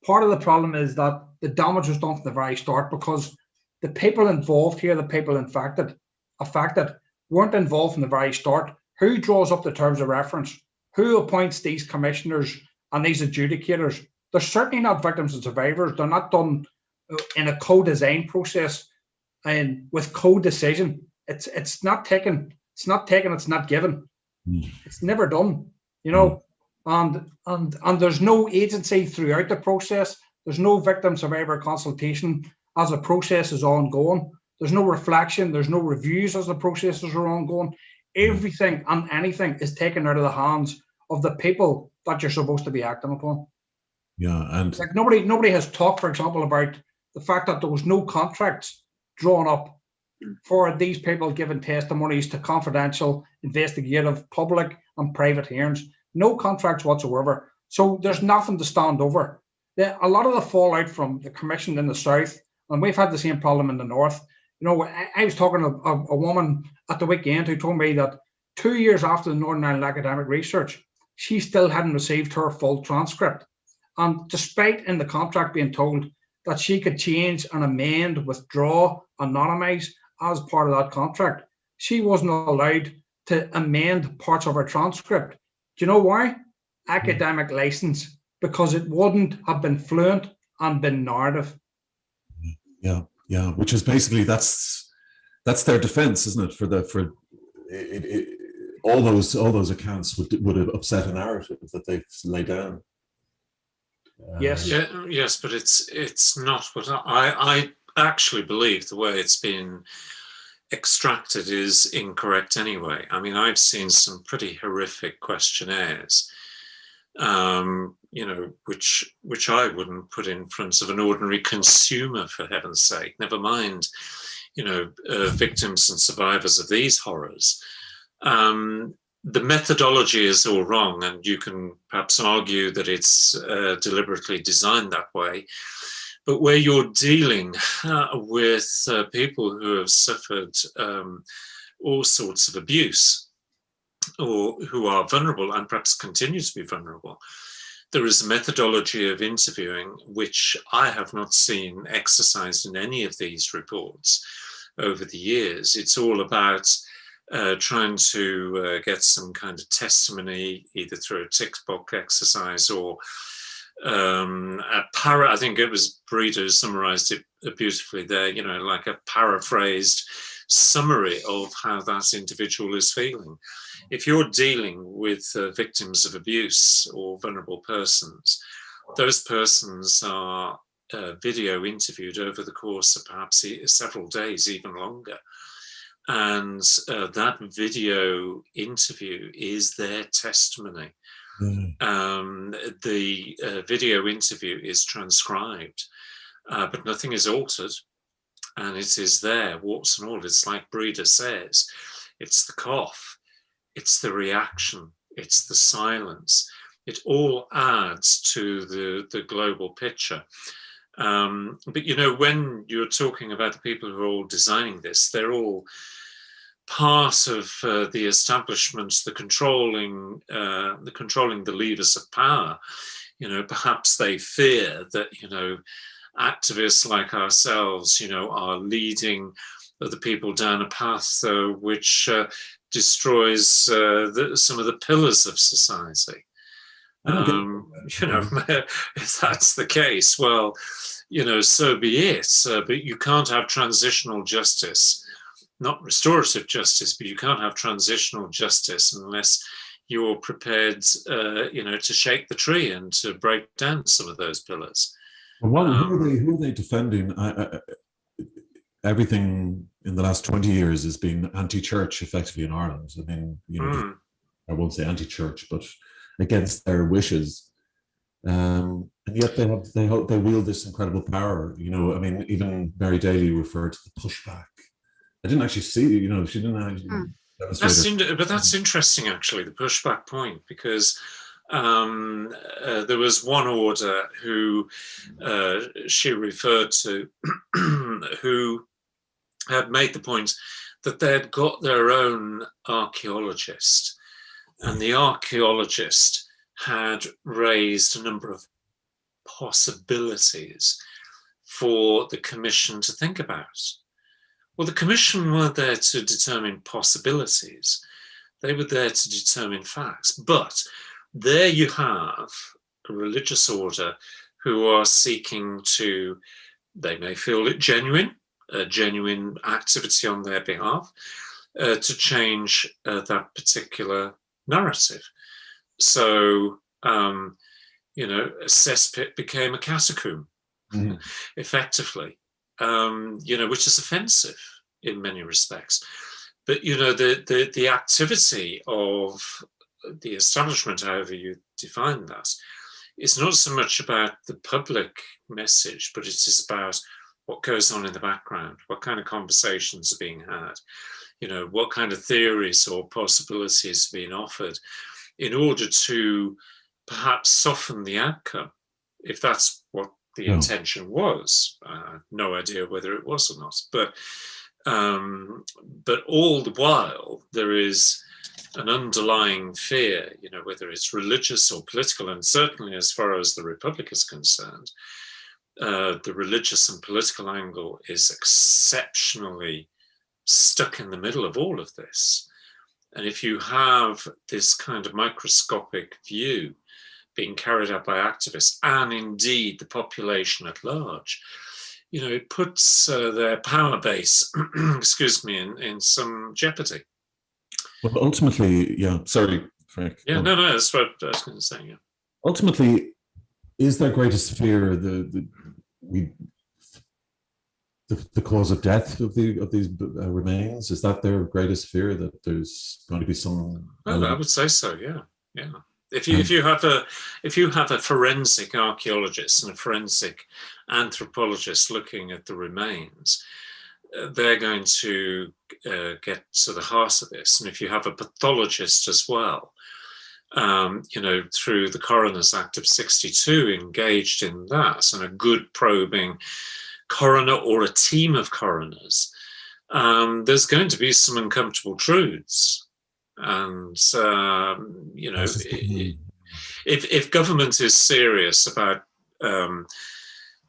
part of the problem is that the damage was done from the very start, because the people involved here, the people affected, weren't involved from the very start. Who draws up the terms of reference? Who appoints these commissioners and these adjudicators? They're certainly not victims and survivors. They're not done in a co-design process and with co-decision. It's not taken, it's not given. It's never done, you know. And there's no agency throughout the process. There's no victim survivor consultation as the process is ongoing. There's no reflection, there's no reviews as the processes are ongoing. Everything and anything is taken out of the hands of the people that you're supposed to be acting upon. Yeah, and like nobody has talked, for example, about the fact that there was no contracts drawn up for these people giving testimonies to confidential, investigative, public and private hearings. No contracts whatsoever. So there's nothing to stand over. A lot of the fallout from the commission in the south, and we've had the same problem in the north. You know, I was talking to a woman at the weekend who told me that 2 years after the Northern Ireland Academic Research, she still hadn't received her full transcript. And despite in the contract being told that she could change and amend, withdraw, anonymize as part of that contract, she wasn't allowed to amend parts of her transcript. Do you know why? Academic license, because it wouldn't have been fluent and been narrative. Yeah, yeah. Which is basically that's their defense, isn't it? All those accounts would have upset a narrative that they've laid down. Yes. Yeah, yes, but it's not what I actually believe the way it's been extracted is incorrect anyway. I mean, I've seen some pretty horrific questionnaires, you know, which I wouldn't put in front of an ordinary consumer, for heaven's sake, never mind, you know, victims and survivors of these horrors. The methodology is all wrong, and you can perhaps argue that it's deliberately designed that way. But where you're dealing with people who have suffered all sorts of abuse, or who are vulnerable and perhaps continue to be vulnerable, there is a methodology of interviewing which I have not seen exercised in any of these reports over the years. It's all about trying to get some kind of testimony, either through a tick box exercise or I think it was Breeda who summarized it beautifully there, you know, like a paraphrased summary of how that individual is feeling. If you're dealing with victims of abuse or vulnerable persons, those persons are video interviewed over the course of perhaps several days, even longer. And that video interview is their testimony. The video interview is transcribed, but nothing is altered, and it is there, warts and all. It's like Breeda says, it's the cough, it's the reaction, it's the silence. It all adds to the global picture. But you know, when you're talking about the people who are all designing this, they're all part of the establishment, the controlling the levers of power. You know, perhaps they fear that, you know, activists like ourselves, you know, are leading other people down a path which destroys some of the pillars of society. You know, if that's the case, well, you know, so be it. But you can't have transitional justice, not restorative justice, but you can't have transitional justice unless you're prepared, you know, to shake the tree and to break down some of those pillars. Well, who are they defending? Everything in the last 20 years has been anti-church, effectively, in Ireland. I mean, you know, I won't say anti-church, but against their wishes. And yet they wield this incredible power. You know, I mean, even Mary Daly referred to the pushback. I didn't actually see, you know, she didn't actually but that's interesting, actually, the pushback point, because there was one order who she referred to who had made the point that they had got their own archaeologist, and the archaeologist had raised a number of possibilities for the commission to think about. Well, the commission weren't there to determine possibilities. They were there to determine facts. But there you have a religious order who are seeking to, they may feel it genuine, a genuine activity on their behalf, to change that particular narrative. So, you know, a cesspit became a catacomb, effectively. You know, which is offensive in many respects. But, you know, the activity of the establishment, however you define that, is not so much about the public message, but it is about what goes on in the background, what kind of conversations are being had, you know, what kind of theories or possibilities are being offered in order to perhaps soften the outcome, if that's what the intention was. I have no idea whether it was or not, but all the while there is an underlying fear, you know, whether it's religious or political, and certainly as far as the Republic is concerned, the religious and political angle is exceptionally stuck in the middle of all of this. And if you have this kind of microscopic view being carried out by activists and indeed the population at large, you know, it puts their power base, excuse me, in some jeopardy. Well, ultimately, yeah, sorry, Frank. Yeah, no, that's what I was going to say, yeah. Ultimately, is their greatest fear the cause of death of these remains? Is that their greatest fear, that there's going to be some? Well, I would say so. Yeah, yeah. If you have a forensic archaeologist and a forensic anthropologist looking at the remains, they're going to get to the heart of this. And if you have a pathologist as well, you know, through the Coroner's Act of '62, engaged in that, and a good probing coroner or a team of coroners, there's going to be some uncomfortable truths. And, you know, if government is serious about,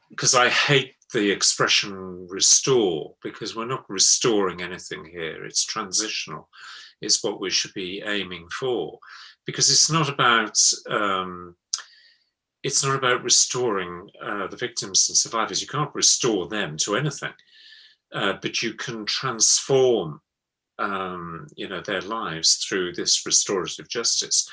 because I hate the expression restore, because we're not restoring anything here, it's transitional, is what we should be aiming for. Because it's not about restoring the victims and survivors. You can't restore them to anything, but you can transform, you know, their lives through this restorative justice.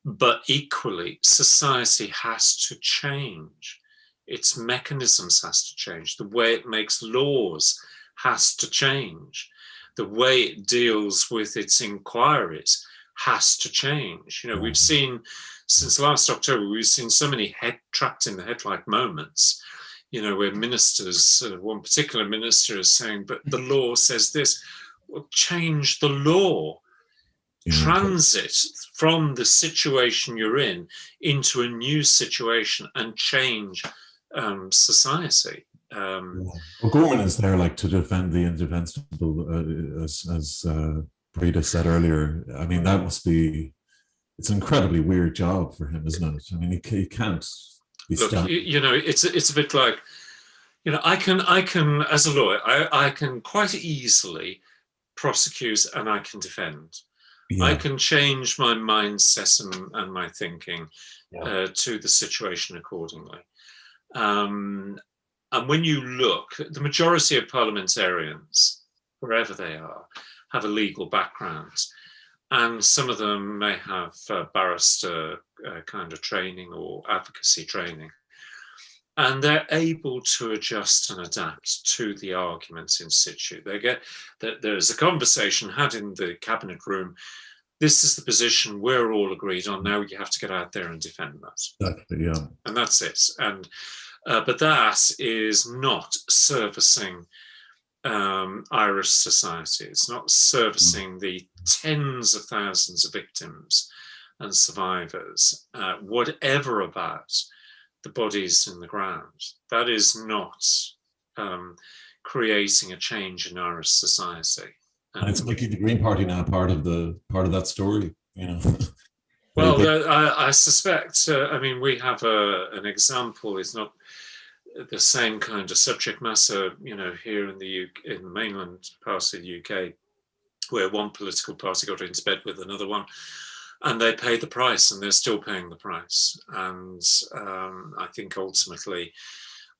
But equally, society has to change. Its mechanisms has to change. The way it makes laws has to change. The way it deals with its inquiries has to change. You know, we've seen, since last October, we've seen so many trapped in the headlight moments, you know, where ministers, one particular minister is saying, but the law says this. Well, change the law. Transit from the situation you're in into a new situation and change society. Well, government is there, like, to defend the indefensible, as Breeda said earlier. I mean, that must be, it's an incredibly weird job for him, isn't it? I mean, he can't be Look, you know, it's a bit like, you know, I can as a lawyer, I can quite easily prosecute and I can defend. Yeah. I can change my mindset and my thinking to the situation accordingly. And when you look, the majority of parliamentarians, wherever they are, have a legal background. And some of them may have barrister kind of training or advocacy training. And they're able to adjust and adapt to the arguments in situ. They get that there's a conversation had in the cabinet room. This is the position we're all agreed on. Now you have to get out there and defend that. Exactly, yeah. And that's it. And but that is not servicing Irish society. It's not servicing the tens of thousands of victims and survivors, whatever about the bodies in the ground. That is not creating a change in Irish society. And it's making the Green Party now part of that story, you know. Well, I suspect. I mean, we have an example. It's not the same kind of subject matter, you know, here in the mainland parts of the UK, where one political party got into bed with another one, and they paid the price, and they're still paying the price. And I think ultimately,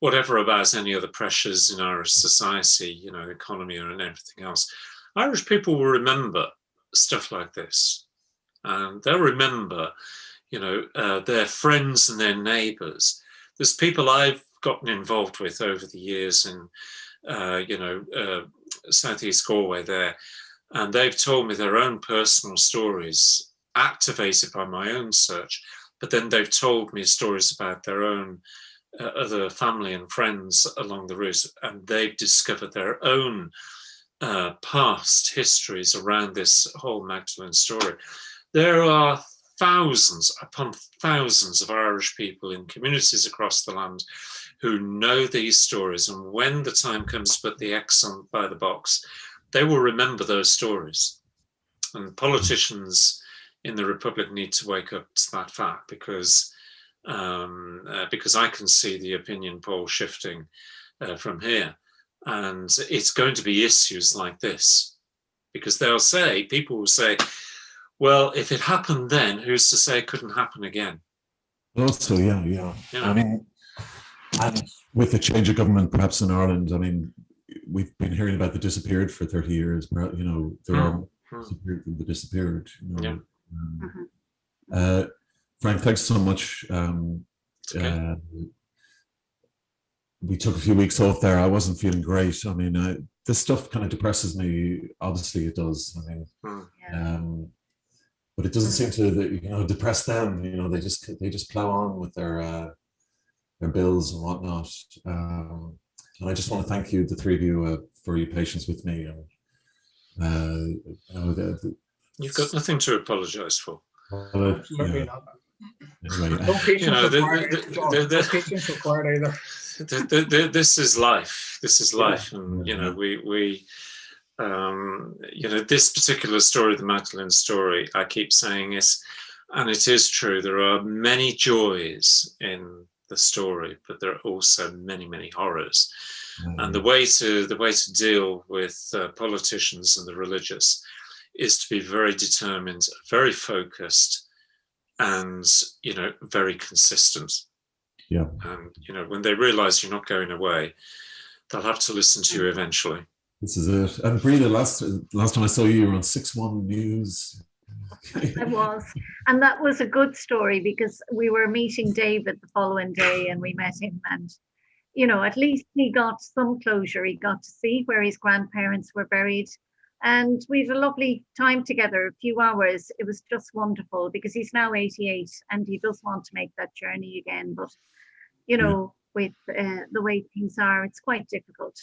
whatever about any other pressures in Irish society, you know, economy and everything else, Irish people will remember stuff like this. And they'll remember, you know, their friends and their neighbours. There's people I've gotten involved with over the years in, you know, Southeast Galway there, and they've told me their own personal stories, activated by my own search, but then they've told me stories about their own other family and friends along the route, and they've discovered their own past histories around this whole Magdalene story. There are thousands upon thousands of Irish people in communities across the land who know these stories, and when the time comes to put the X by the box, they will remember those stories. And politicians in the Republic need to wake up to that fact, because I can see the opinion poll shifting from here. And it's going to be issues like this, because people will say, well, if it happened then, who's to say it couldn't happen again? Also, yeah. You know? I mean, and with the change of government, perhaps in Ireland, I mean, we've been hearing about the disappeared for 30 years. You know, there are disappeared than the disappeared. You know. Frank, thanks so much. Okay. We took a few weeks off there. I wasn't feeling great. I mean, this stuff kind of depresses me. Obviously, it does. I mean, but it doesn't seem to, depress them. You know, they just plow on with their bills and whatnot. And I just want to thank you, the three of you, for your patience with me. And you've got nothing to apologise for. Absolutely not. Anyway, No patience required either. This is life. This is life, and we this particular story, the Magdalene story, I keep saying is, and it is true, there are many joys in the story, but there are also many, many horrors. And the way to deal with politicians and the religious is to be very determined, very focused, and very consistent. Yeah. And when they realise you're not going away, they'll have to listen to you eventually. This is it. And Breeda, last time I saw you were on 6-1 News. I was, and that was a good story, because we were meeting David the following day, and we met him, and at least he got some closure. He got to see where his grandparents were buried, and we had a lovely time together, a few hours. It was just wonderful, because he's now 88 and he does want to make that journey again, but with the way things are, it's quite difficult.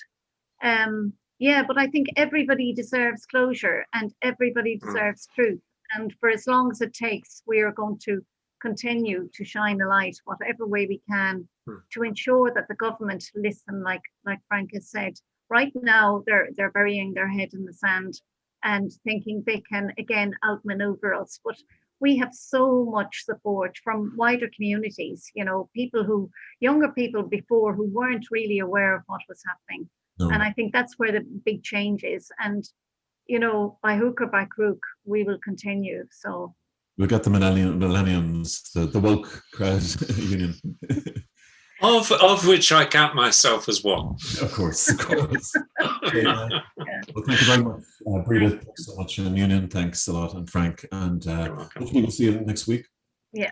But I think everybody deserves closure, and everybody deserves truth. And for as long as it takes, we are going to continue to shine a light, whatever way we can, to ensure that the government listen, like Frank has said. Right now, they're burying their head in the sand and thinking they can again outmaneuver us. But we have so much support from wider communities, younger people before, who weren't really aware of what was happening. No. And I think that's where the big change is. And by hook or by crook, we will continue. So we got the millenniums, the woke crowd union. Of which I count myself as one. Of course. Okay, well, thank you very much, Breeda. Thanks so much, and Eunan, thanks a lot, and Frank. And hopefully we'll see you next week. Yeah.